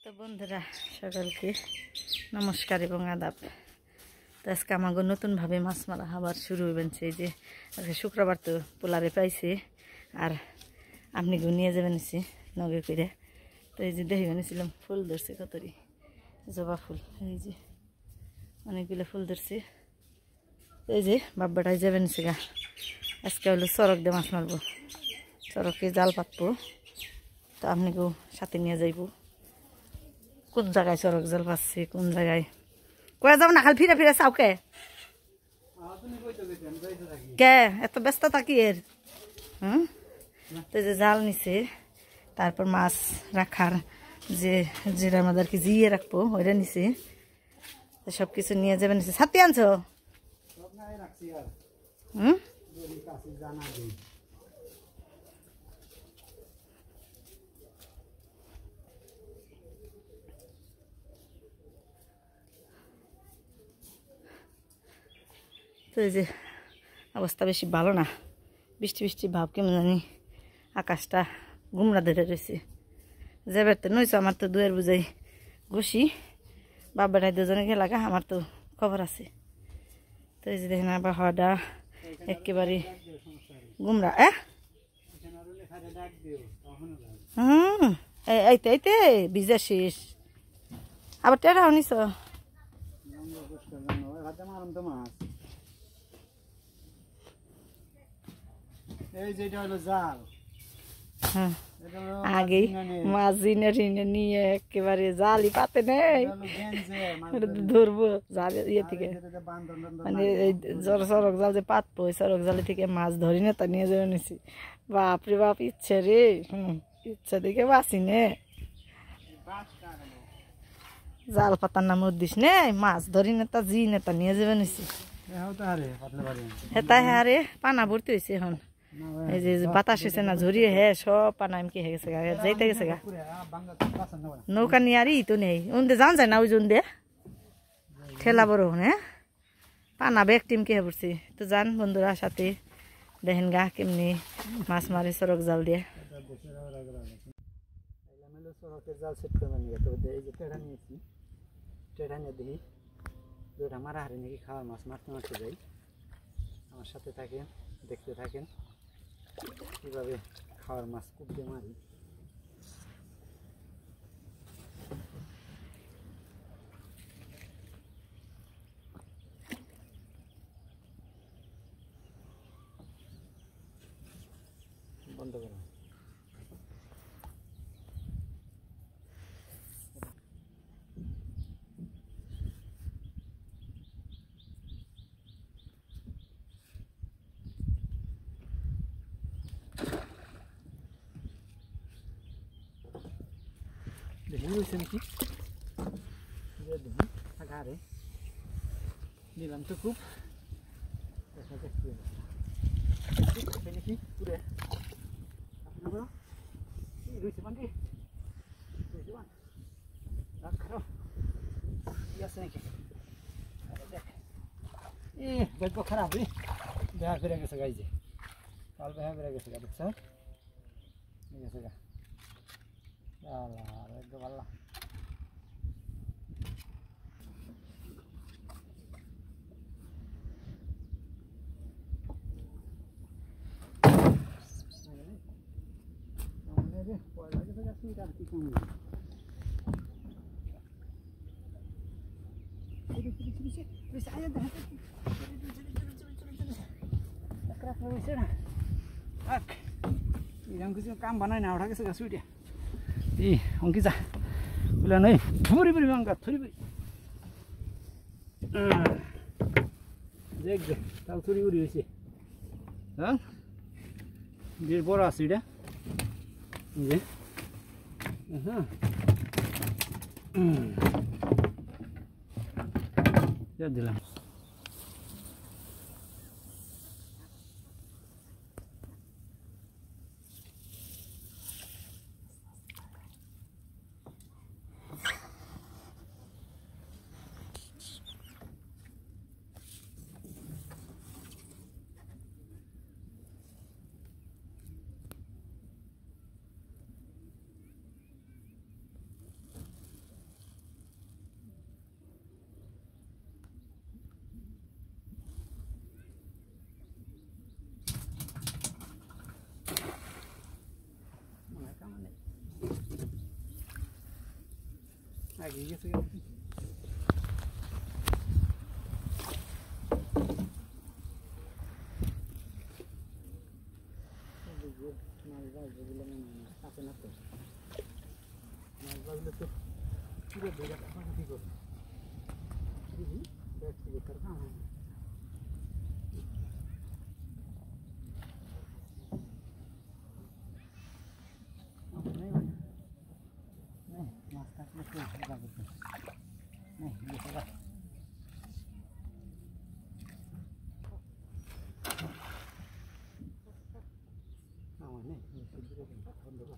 তো বন্ধুরা সকলকে নমস্কার এবং আদাব। তো আজকে আমাকে নতুনভাবে মাছ মারা আবার শুরু হবেন। এই যে আজকে শুক্রবার তো পোলারে পাইছে আর আপনি নিয়ে যাবেন এসে নগে করে। তো এই যে দেখে গেছিলাম ফুল ধরছে কতরি জবা ফুল, এই যে অনেকগুলো ফুল ধরছে। এই যে বাব্বাটাই যাবেন সে গা আজকে হলো চরক দিয়ে মাছ মারবো, চরকে জাল পাতবো। তো আপনিকেও সাথে নিয়ে যাইব। কোন জায়গায় চরক জাল পাচ্ছে, কোন জায়গায় কয়ে যাব না, খালি ফিরে ফিরে চাও কে কে এত ব্যস্ত থাকি এর। তো যে জাল নিছে, তারপর মাছ রাখার যেটা আমাদেরকে জিয়ে রাখবো ওইটা নিছে। সব কিছু নিয়ে যাবে নিছে। ছাতি আনছো? তো এই যে অবস্থা বেশি ভালো না, বৃষ্টি বৃষ্টি ভাব, কেমন জানি আকাশটা গুমরা ধরে রয়েছে। যাবার তো নইছো, আমার তো দুয়ের বুঝাই ঘুষি, বাবাটাই দুজনে গেলাগা, আমার তো খবর আছে। তো এই যে দেখেন আবহাওয়াটা একেবারে গুমরা। এইতে এইতে ভিজা শেষ, আবার টেরাও নিছ। আগে মাছ জিনে টিনে নিয়ে একেবারে জালি পাতে নেই ধরবো জাল ইয়ে থেকে, মানে চরক জাল যে পাতবো ওই চরক জালি থেকে মাছ ধরি না, তা নিয়ে যাবে নিছি। বাপরে বাপ, ইচ্ছে রে, ইচ্ছা দিকে বাঁচি নে, জাল পাতার নাম দিস নে, মাছ ধরি না তা জি না তা নিয়ে যাবে নিছি। হেতায় হারে পানা ভর্তি হয়েছে এখন, এই যে বাতাস হয়েছে না ঝরিয়ে, হ্যাঁ সব পানা এমকি হয়ে গেছে গা, যাইতে গেছে গা। নৌকা নিয়ে আর তো নেই, ওন্দে যান যায় না, ওই জন দে ঠেলা বড় হ্যাঁ পানা ব্যাগ টিম কে পড়ছি। তো যান বন্ধুরা সাথে দেখেন গা কেমনি মাছ মারে চরক জাল দিয়ে। জাল সেট করে নিয়ে তো এই যে টেড়া নিয়েছি, টেড়া নিয়ে দেখি দুটা মারা হারে নাকি খাওয়ার মাছ মারতে মারতে যাই। আমার সাথে থাকেন, দেখতে থাকেন কীভাবে খাওয়ার মাছ কূপ দিয়ে মারি। বন্ধ করো। নাকি আগারে নিলাম তো খুব নাকি পুরে রয়েছে বান্ডি আছে নাকি দেখ। গল্প খারাপ বেহা ফিরে গেছে গাই, যে কাল বেহা ফিরে গেছে গা, দেখছ গেছে গা একদম আল্লাহ। কিছু কাম বানাই না, ওঠা গেছে গাছ উঠিয়া এই অঙ্কি যা বলে নই থরি পরি অঙ্কা থরি পরি দেখ দে তাও থরি উড়ি হয়েছে। হ্যাঁ বেশ বড় আছে এটা, যে হ্যাঁ দিলাম। আগে গেছে আছে না তো মাছ বাজলে তো পুরো বেড়া কি করবে বেকার না মাছ কাটলে তো ভালো করতে নেই বেকার আমার নেই বন্ধ কর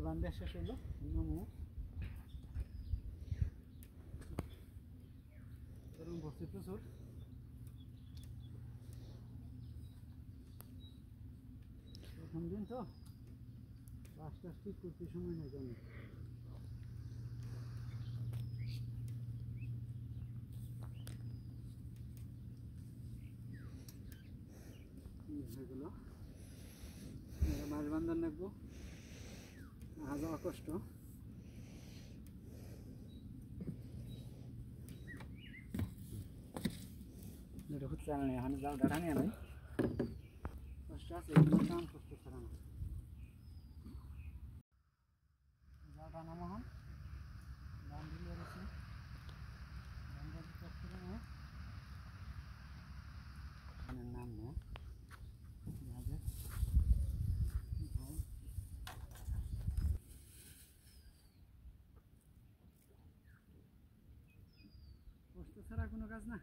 বান্ধে শেষ হলো বসছে প্রচুর প্রথম দিন তো আস্তে আস্তে করতে সময় নেই জানি এগুলো মাছ বান্ধার লাগবো যাওয়া কষ্ট চাল নেই এখন জাল ডাটা নিয়ে আমি কষ্ট আছে কাম করতে পারে না জালটা নামা হন দাম দিলে রয়েছে নাম নেই কষ্ট ছাড়া কোনো কাজ না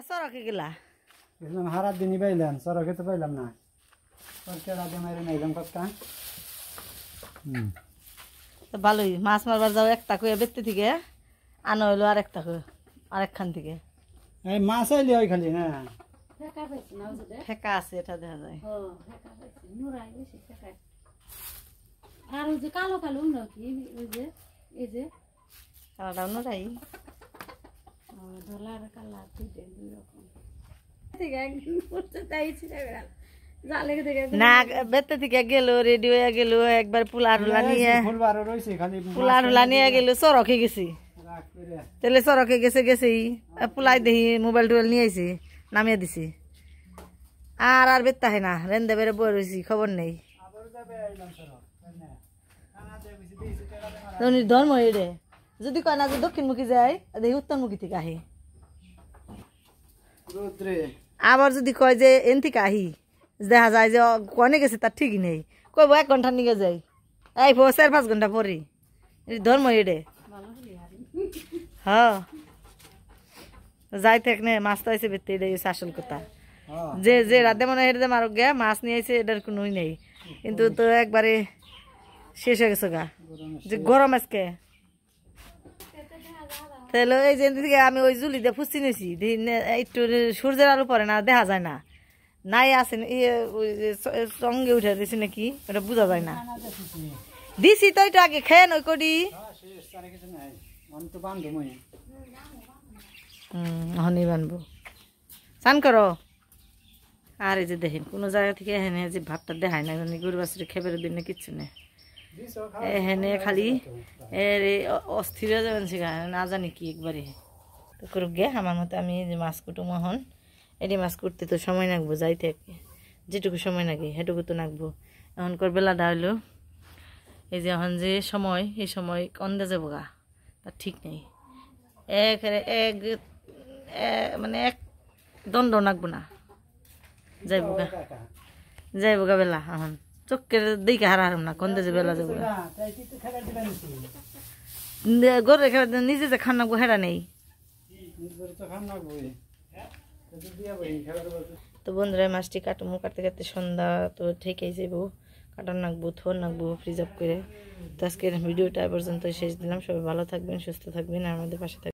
সরকে গেলা হারার দিনই পাইলাম সরকে তো পাইলাম না সরকেরা দিয়ে মারে নাইলাম কতটা ভালোই মাছ মারবার যাও একটা করে বেতে থেকে আনো হইলো আর একটা করে আরেকখান থেকে এই মাছ আইলে ওই খালি না ফেকা আছে এটা দেখা যায় আর ওই যে কালো কালো নাকি ওই যে এই যে কালাটা অন্যটাই ধলা আর কালা দুই রকম না বেতে থেকে গেল রেডি হয়ে গেল একবার পুলারুলা নিয়ে গেল সরকে গেছি তাহলে সরকে গেছেই পুলাই দেখি মোবাইল টোবাইল নিয়ে আইছি নামিয়ে দিছি আর বেত্তা হয় না রেন্দে বেড়ে বই রয়েছি খবর নেই ধর্ম এড়ে যদি কয় না যে দক্ষিণমুখী যায় দেখি উত্তরমুখী থেকে আহি আবার যদি কয় যে এন থেকে আহি দেখা যায় যে কনে গেছে তার ঠিকই নেই কইব 1 ঘন্টা নিয়ে যাই এই 4-5 ঘন্টা পরে ধর্ম এড়ে হ্যাঁ যাই থাকনে মাছ তো আইসে বেতে এটাই আসল কথা যে যে রাতে মনে হেঁটে মারক গে মাছ নিয়ে আইসে এটার কোনোই নেই কিন্তু তো একবারে শেষ হয়ে গেছে গা যে গরম আজকে তাহলে এই যে থেকে আমি ওই জুলি দিয়ে ফুসি নিয়েছি একটু সূর্যের আলো পরে না দেখা যায় না নাই আছে সঙ্গে উঠে দিছি নাকি ওটা বোঝা যায় না দিছি তো এটা আগে খেয়ে নই করি হনি বানবো চান করো আর এই যে দেখেন কোনো জায়গা থেকে এখানে যে ভাতটা দেখায় না জানি গরু বাছুরি খেপের দিন না কিচ্ছু নেই এখানে খালি এর অস্থির হয়ে যাবেন সেখানে না জানি কি একবারে তো করুক গে আমার মতো আমি যে মাছ কুটুম এখন এটি মাছ কুটতে তো সময় লাগবো যাইতে যেটুকু সময় লাগে সেটুকু তো লাগবো এখন কর বেলা হইলো এই যে এখন যে সময় এই সময় কন্দে যাবো গা তার ঠিক নেই মানে এক দণ্ড নাকবো না যাইবো গা বেলা এখন চোখের দিকে হারাম না কন্দে যে বেলা যাবো গরু খেলা নিজে যে খান নাকবো হেরা নেই তো বন্ধুরা মাছটি কাটমু কাটতে কাটতে সন্ধ্যা তো ঠিকই যাবো কাটার নাকবো থোর নাকবো ফ্রিজ আপ করে তো আজকের ভিডিওটা পর্যন্ত শেষ দিলাম সবাই ভালো থাকবেন সুস্থ থাকবেন আর আমাদের পাশে থাকবেন